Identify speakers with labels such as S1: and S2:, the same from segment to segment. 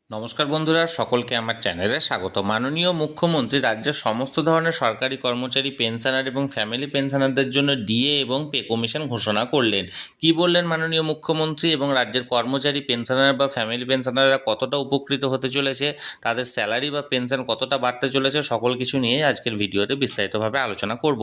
S1: নমস্কার বন্ধুরা, সকলকে আমার চ্যানেলে স্বাগত। মাননীয় মুখ্যমন্ত্রী রাজ্যের সমস্ত ধরনের সরকারি কর্মচারী, পেনশনার এবং ফ্যামিলি পেনশনারদের জন্য ডিএ এবং পে কমিশন ঘোষণা করলেন। কি বললেন মাননীয় মুখ্যমন্ত্রী এবং রাজ্যের কর্মচারী, পেনশনার বা ফ্যামিলি পেনশনাররা কতটা উপকৃত হতে চলেছে, তাদের স্যালারি বা পেনশন কতটা বাড়তে চলেছে, সকল কিছু নিয়ে আজকের ভিডিওতে বিস্তারিতভাবে আলোচনা করব।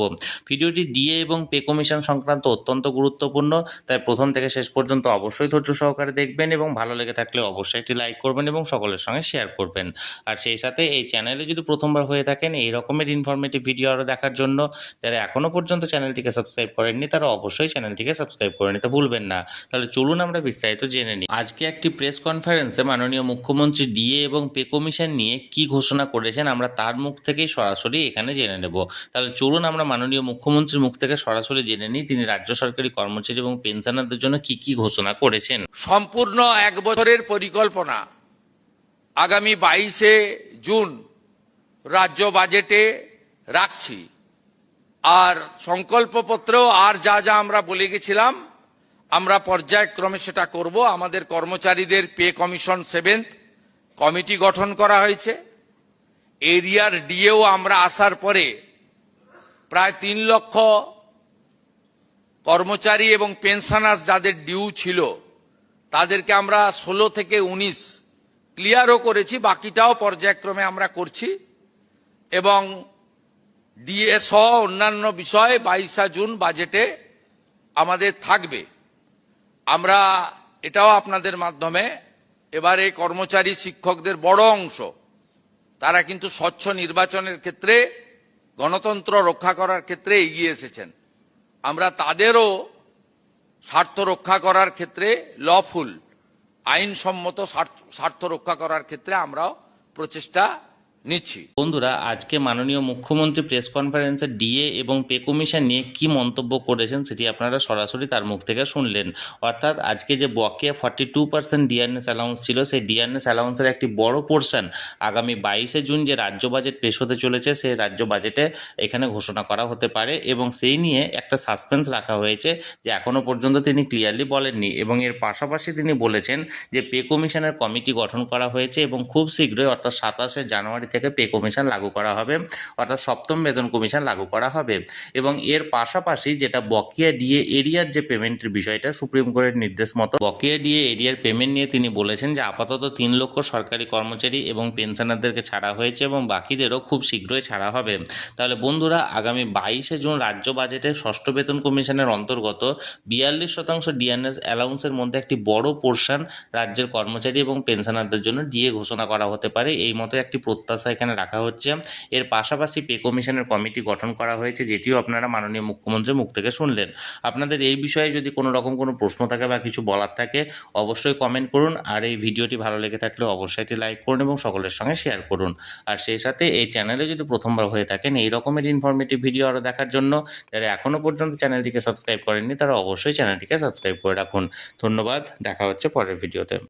S1: ভিডিওটি ডিএ এবং পে কমিশন সংক্রান্ত অত্যন্ত গুরুত্বপূর্ণ, তাই প্রথম থেকে শেষ পর্যন্ত অবশ্যই ধৈর্য সহকারে দেখবেন এবং ভালো লেগে থাকলে অবশ্যই একটি লাইক করবেন এবং সকলের সঙ্গে শেয়ার করবেন। আর সেই সাথে এই চ্যানেলে যদি প্রথমবার হয়ে থাকেন এই রকমের ইনফরমেটিভ ভিডিও আরও দেখার জন্য, যারা এখনও পর্যন্ত চ্যানেলটিকে সাবস্ক্রাইব করেননি তারা অবশ্যই চ্যানেলটিকে সাবস্ক্রাইব করে নিতে ভুলবেন না। তাহলে চলুন আমরা বিস্তারিত জেনে নিই। আজকে একটি প্রেস কনফারেন্সে মাননীয় মুখ্যমন্ত্রী ডিএ এবং পে কমিশন নিয়ে কি ঘোষণা করেছেন আমরা তার মুখ থেকেই সরাসরি এখানে জেনে নেব। তাহলে চলুন আমরা মাননীয় মুখ্যমন্ত্রীর মুখ থেকে সরাসরি জেনে নিই তিনি রাজ্য সরকারি কর্মচারী এবং পেনশনারদের জন্য কি কি ঘোষণা করেছেন।
S2: সম্পূর্ণ এক বছরের পরিকল্পনা আগামী 22শে জুন রাজ্য বাজেটে রাখছি। আর সংকল্পপত্রেও আর যা যা আমরা বলে গেছিলাম আমরা পর্যায়ক্রমে সেটা করব। আমাদের কর্মচারীদের পে কমিশন 7th কমিটি গঠন করা হয়েছে। এরিয়ার ডিএও আমরা আসার পরে প্রায় 3 লক্ষ কর্মচারী এবং পেনশনার্স যাদের ডিউ ছিল তাদেরকে আমরা 16 থেকে 19 ক্লিয়ারও করেছি, বাকিটাও পর্যায়ক্রমে আমরা করছি। এবং ডিএ সহ অন্যান্য বিষয় 22শে জুন বাজেটে আমাদের থাকবে। আমরা এটাও আপনাদের মাধ্যমে এবারে কর্মচারী শিক্ষকদের বড় অংশ তারা কিন্তু স্বচ্ছ নির্বাচনের ক্ষেত্রে গণতন্ত্র রক্ষা করার ক্ষেত্রে এগিয়ে এসেছেন। আমরা তাদেরও স্বার্থ রক্ষা করার ক্ষেত্রে লফুল আইনসম্মত স্বার্থ রক্ষা করার ক্ষেত্রে আমরাও প্রচেষ্টা নিচ্ছি।
S1: বন্ধুরা, আজকে মাননীয় মুখ্যমন্ত্রী প্রেস কনফারেন্সে ডিএ এবং পে কমিশন নিয়ে কি মন্তব্য করেছেন সেটি আপনারা সরাসরি তার মুখ থেকে শুনলেন। অর্থাৎ আজকে যে বকেয়া 42% ডিআরএস অ্যালাউন্স ছিল, সেই ডিআরএস অ্যালাউন্সের একটি বড় পোর্শন আগামী 22শে জুন যে রাজ্য বাজেট পেশ হতে চলেছে সেই রাজ্য বাজেটে এখানে ঘোষণা করা হতে পারে এবং সেই নিয়ে একটা সাসপেন্স রাখা হয়েছে যে এখনও পর্যন্ত তিনি ক্লিয়ারলি বলেননি। এবং এর পাশাপাশি তিনি বলেছেন যে পে কমিশনের কমিটি গঠন করা হয়েছে এবং খুব শীঘ্রই অর্থাৎ 27শে জানুয়ারি থেকে পে কমিশন লাগু করা হবে, অর্থাৎ 7ম বেতন কমিশন লাগু করা হবে। এবং এর পাশাপাশি যেটা বকেয়া ডিএ এরিয়ার যে পেমেন্টের বিষয়টা, সুপ্রিম কোর্টের নির্দেশ মতো বকেয়া ডিএ এরিয়ার পেমেন্ট নিয়ে তিনি বলেছেন যে আপাতত 3 লক্ষ সরকারি কর্মচারী এবং পেনশনারদেরকে ছাড়া হয়েছে এবং বাকিদেরও খুব শীঘ্রই ছাড়া হবে। তাহলে বন্ধুরা, আগামী 22শে জুন রাজ্য বাজেটে 6ষ্ঠ বেতন কমিশনের অন্তর্গত 42% ডিআরএস অ্যালাউন্সের মধ্যে একটি বড় পোর্শন রাজ্যের কর্মচারী এবং পেনশনারদের জন্য ডিএ ঘোষণা করা হতে পারে, এই মতো একটি প্রত্যাশা এখানে রাখা হচ্ছে। এর পাশাপাশি পে কমিশনের কমিটি গঠন করা হয়েছে, যেটিও আপনারা মাননীয় মুখ্যমন্ত্রীর মুখ থেকে শুনলেন। আপনাদের এই বিষয়ে যদি কোনো রকম কোনো প্রশ্ন থাকে বা কিছু বলার থাকে অবশ্যই কমেন্ট করুন। আর এই ভিডিওটি ভালো লেগে থাকলে অবশ্যই একটি লাইক করুন এবং সকলের সঙ্গে শেয়ার করুন। আর সেই সাথে এই চ্যানেলে যদি প্রথমবার হয়ে থাকেন এই রকমের ইনফরমেটিভ ভিডিও আরও দেখার জন্য, যারা এখনও পর্যন্ত চ্যানেলটিকে সাবস্ক্রাইব করেননি তারা অবশ্যই চ্যানেলটিকে সাবস্ক্রাইব করে রাখুন। ধন্যবাদ, দেখা হচ্ছে পরের ভিডিওতে।